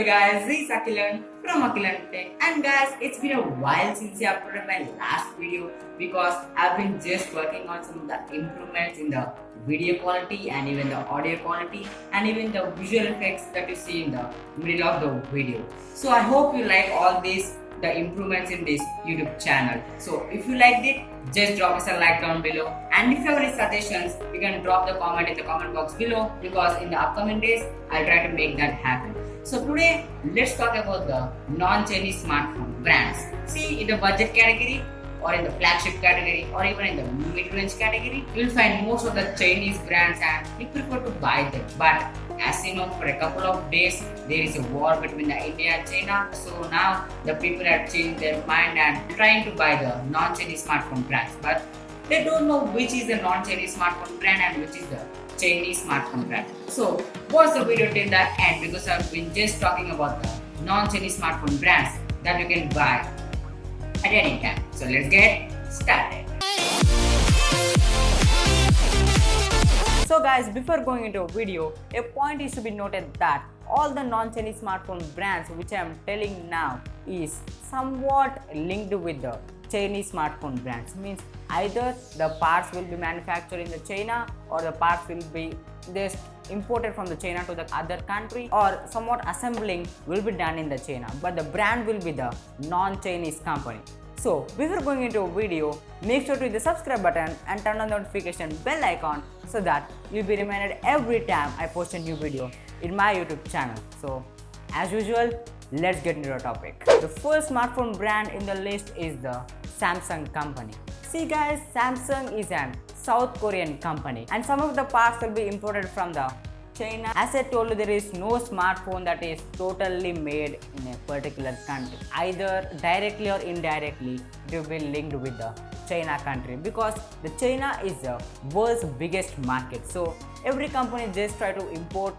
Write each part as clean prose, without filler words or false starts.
Hey guys, this is Akilan from Akilan Tech, and guys, it's been a while since I uploaded my last video because I've been just working on some of the improvements in the video quality and even the audio quality and even the visual effects that you see in the middle of the video. So I hope you like all these the improvements in this YouTube channel. So if you liked it, just drop us a like down below, and if you have any suggestions, you can drop the comment in the comment box below because in the upcoming days I'll try to make that happen. So today let's talk about the non-Chinese smartphone brands. See, in the budget category or in the flagship category or even in the mid-range category, you'll find most of the Chinese brands and you prefer to buy them. But as you know, for a couple of days there is a war between the India and China. So now the people are changing their mind and trying to buy the non-Chinese smartphone brands. But they don't know which is the non-Chinese smartphone brand and which is the Chinese smartphone brand. So watch the video till the end because I've been just talking about the non-Chinese smartphone brands that you can buy at any time. So let's get started. So guys, before going into a video, a point is to be noted that all the non-Chinese smartphone brands which I am telling now is somewhat linked with the Chinese smartphone brands. Means either the parts will be manufactured in the China or the parts will be just imported from the China to the other country, or somewhat assembling will be done in the China, but the brand will be the non-Chinese company. So before going into a video, make sure to hit the subscribe button and turn on the notification bell icon so that you'll be reminded every time I post a new video in my YouTube channel. So as usual, let's get into the topic. The first smartphone brand in the list is the Samsung company. See guys, Samsung is an South Korean company and some of the parts will be imported from the China. As I told you, there is no smartphone that is totally made in a particular country. Either directly or indirectly, it will be linked with the China country because the China is the world's biggest market. So every company just try to import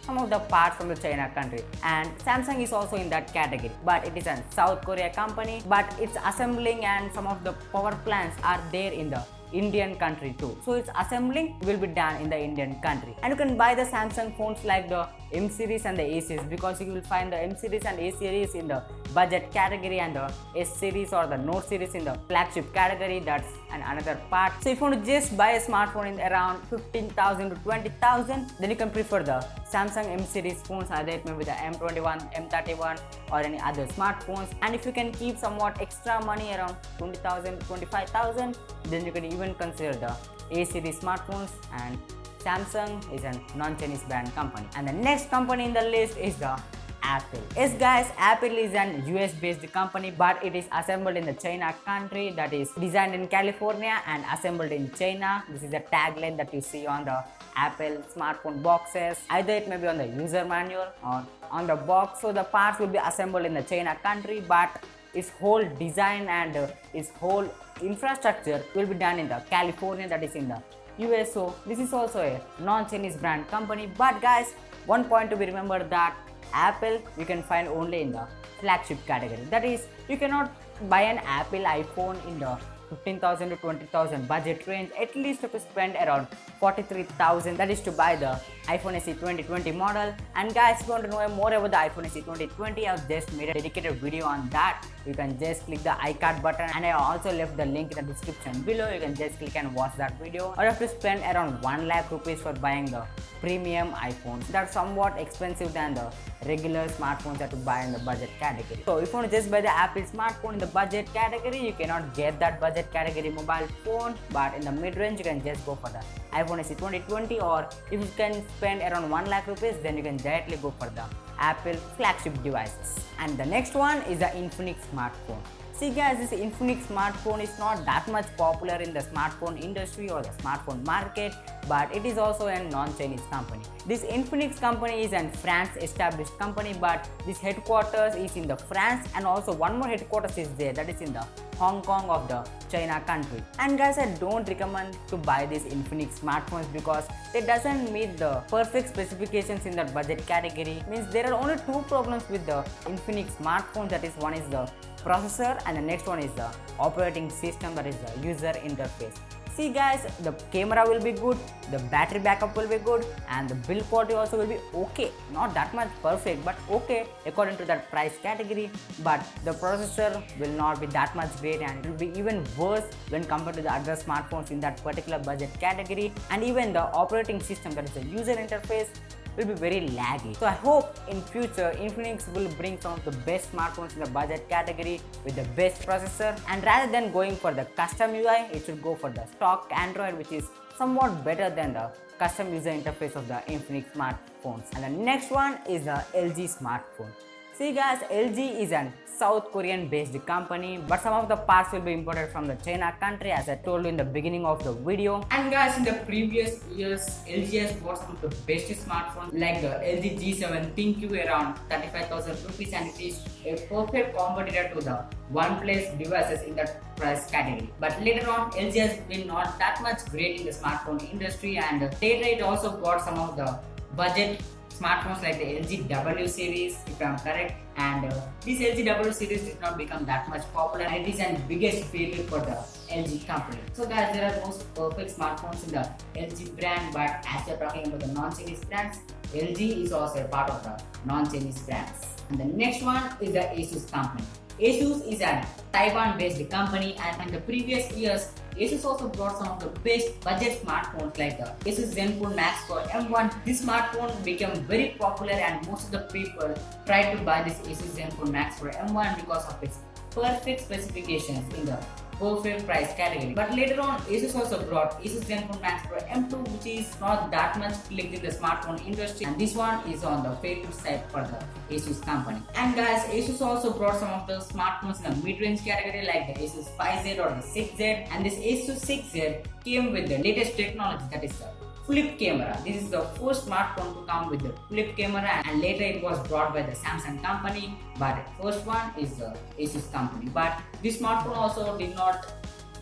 some of the parts from the China country, and Samsung is also in that category, but it is a South Korea company, but its assembling and some of the power plants are there in the Indian country too. So its assembling will be done in the Indian country, and you can buy the Samsung phones like the M series and the A series because you will find the M series and A series in the budget category and the S series or the Note series in the flagship category. That's another part. So if you want to just buy a smartphone in around 15,000 to 20,000, then you can prefer the Samsung M series phones, either it may be the M21, M31 or any other smartphones. And if you can keep somewhat extra money around 20,000 to 25,000, then you can even consider the A series smartphones, and Samsung is a non-Chinese brand company. And the next company in the list is the Apple. Yes guys, Apple is an US based company, but it is assembled in the China country, that is designed in California and assembled in China. This is the tagline that you see on the Apple smartphone boxes. Either it may be on the user manual or on the box. So the parts will be assembled in the China country, but its whole design and its whole infrastructure will be done in the California, that is in the US. So this is also a non-Chinese brand company. But guys, one point to be remembered that Apple you can find only in the flagship category. That is, you cannot buy an Apple iPhone in the 15,000 to 20,000 budget range. At least you have to spend around 43,000, that is to buy the iPhone SE 2020 model. And guys, if you want to know more about the iPhone SE 2020, I've just made a dedicated video on that. You can just click the iCard button, and I also left the link in the description below. You can just click and watch that video. Or you have to spend around 1 lakh rupees for buying the premium iPhones. That's somewhat expensive than the regular smartphones that you buy in the budget category. So if you want to just buy the Apple smartphone in the budget category, you cannot get that budget category mobile phone, but in the mid-range you can just go for the iPhone SE 2020, or if you can spend around 1 lakh rupees, then you can directly go for the Apple flagship devices. And the next one is the Infinix smartphone. See guys, this Infinix smartphone is not that much popular in the smartphone industry or the smartphone market, but it is also a non-Chinese company. This Infinix company is a France established company, but this headquarters is in the France, and also one more headquarters is there, that is in the Hong Kong of the China country. And guys, I don't recommend to buy these Infinix smartphones because it doesn't meet the perfect specifications in the budget category. Means there are only two problems with the Infinix smartphones, that is, one is the processor and the next one is the operating system, that is the user interface. See guys, the camera will be good, the battery backup will be good, and the build quality also will be okay. Not that much perfect, but okay according to that price category. But the processor will not be that much great, and it will be even worse when compared to the other smartphones in that particular budget category. And even the operating system, that is the user interface, will be very laggy. So I hope in future Infinix will bring some of the best smartphones in the budget category with the best processor, and rather than going for the custom UI, it should go for the stock Android, which is somewhat better than the custom user interface of the Infinix smartphones. And the next one is the LG smartphone. See guys, LG is an South Korean based company, but some of the parts will be imported from the China country, as I told you in the beginning of the video. And guys, in the previous years, LG has bought some of the best smartphones like the LG G7 ThinQ around 35,000 rupees, and it is a perfect competitor to the OnePlus devices in that price category. But later on, LG has been not that much great in the smartphone industry, and later it also bought some of the budget smartphones like the LG W series, if I am correct, and this LG W series did not become that much popular, and it is the biggest failure for the LG company. So guys, there are most perfect smartphones in the LG brand, but as we are talking about the non-Chinese brands, LG is also a part of the non-Chinese brands. And the next one is the Asus company. Asus is a Taiwan-based company, and in the previous years, Asus also brought some of the best budget smartphones like the Asus Zenfone Max for M1. This smartphone became very popular, and most of the people tried to buy this Asus Zenfone Max for M1 because of its perfect specifications in the perfect price category. But later on, Asus also brought Asus Zenfone Max Pro M2, which is not that much clicked in the smartphone industry, and this one is on the favorite side for the Asus company. And guys, Asus also brought some of the smartphones in the mid-range category like the Asus 5Z or the 6Z, and this Asus 6Z came with the latest technology, that is the flip camera. This is the first smartphone to come with the flip camera, and later it was brought by the Samsung company, but first one is the Asus company. But this smartphone also did not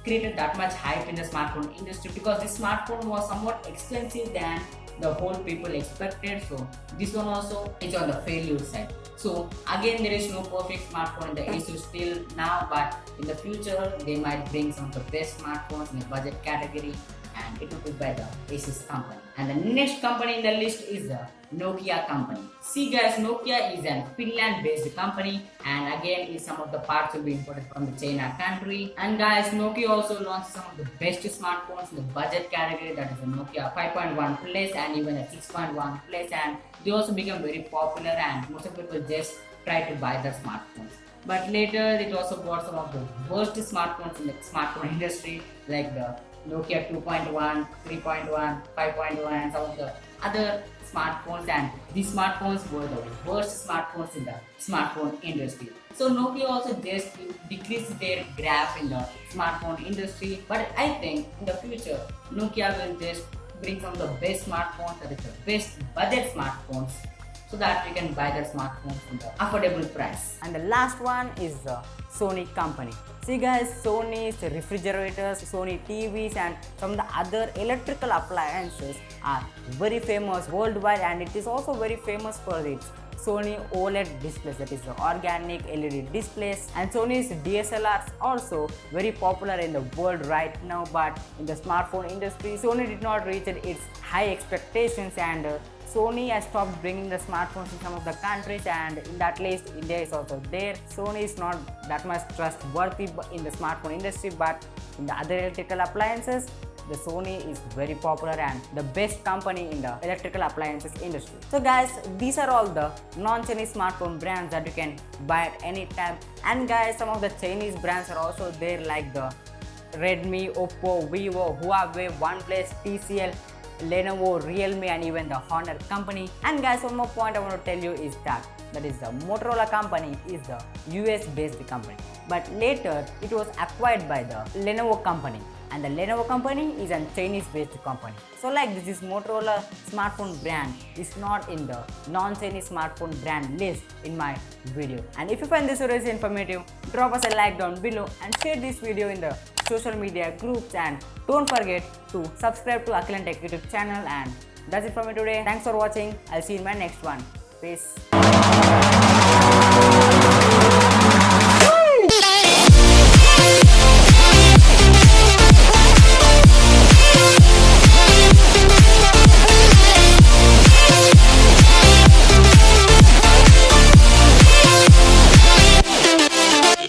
create that much hype in the smartphone industry because this smartphone was somewhat expensive than the whole people expected. So this one also is on the failure side. So again, there is no perfect smartphone in the Asus still now, but in the future they might bring some of the best smartphones in the budget category, and it will be by the Asus company. And the next company in the list is the Nokia company. See guys, Nokia is a Finland-based company, and again, some of the parts will be imported from the China country. And guys, Nokia also launched some of the best smartphones in the budget category, that is the Nokia 5.1 Plus and even a 6.1 Plus, and they also became very popular, and most of people just try to buy the smartphones. But later, it also bought some of the worst smartphones in the smartphone industry like the Nokia 2.1, 3.1, 5.1, and some of the other smartphones, and these smartphones were the worst smartphones in the smartphone industry. So Nokia also just decreased their graph in the smartphone industry, but I think in the future Nokia will just bring some of the best smartphones, that is the best budget smartphones, so that we can buy the smartphones for the affordable price. And the last one is the Sony company. See guys, Sony's refrigerators, Sony TVs, and some of the other electrical appliances are very famous worldwide, and it is also very famous for its Sony OLED displays, that is the organic LED displays. And Sony's DSLRs also very popular in the world right now, but in the smartphone industry, Sony did not reach its high expectations, and Sony has stopped bringing the smartphones in some of the countries, and in that list India is also there. Sony is not that much trustworthy in the smartphone industry, but in the other electrical appliances, the Sony is very popular and the best company in the electrical appliances industry. So guys, these are all the non-Chinese smartphone brands that you can buy at any time. And guys, some of the Chinese brands are also there like the Redmi, Oppo, Vivo, Huawei, OnePlus, TCL, Lenovo, Realme, and even the Honor company. And guys, one more point I want to tell you is that is the Motorola company is the US based company, but later it was acquired by the Lenovo company, and the Lenovo company is a Chinese based company. So like this is Motorola smartphone brand is not in the non-Chinese smartphone brand list in my video. And if you find this video informative, drop us a like down below and share this video in the social media groups, and don't forget to subscribe to Akhilan Tech YouTube channel. And that's it from me today. Thanks for watching. I'll see you in my next one. Peace.